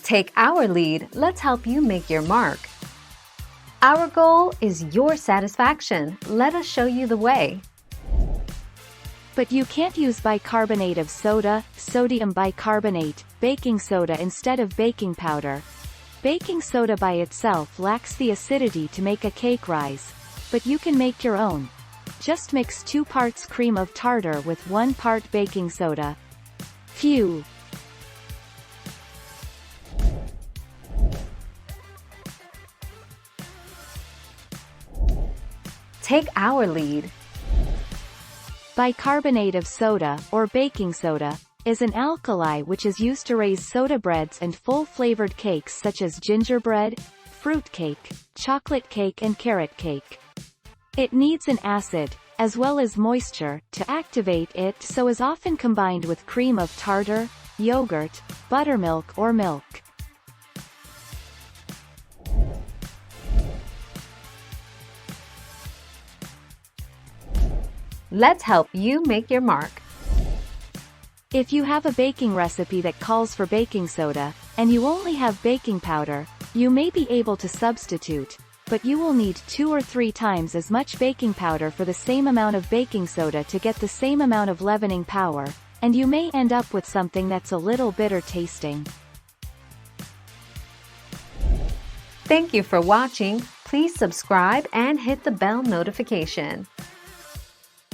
Take our lead, let's help you make your mark. Our goal is your satisfaction. Let us show you the way. But you can't use bicarbonate of soda, sodium bicarbonate, baking soda instead of baking powder. Baking soda by itself lacks the acidity to make a cake rise. But you can make your own. Just mix 2 parts cream of tartar with 1 part baking soda. Phew! Take our lead. Bicarbonate of soda, or baking soda, is an alkali which is used to raise soda breads and full-flavored cakes such as gingerbread, fruit cake, chocolate cake and carrot cake. It needs an acid, as well as moisture, to activate it, so is often combined with cream of tartar, yogurt, buttermilk or milk. Let's help you make your mark. If you have a baking recipe that calls for baking soda, and you only have baking powder, you may be able to substitute, but you will need 2 or 3 times as much baking powder for the same amount of baking soda to get the same amount of leavening power, and you may end up with something that's a little bitter tasting. Thank you for watching. Please subscribe and hit the bell notification.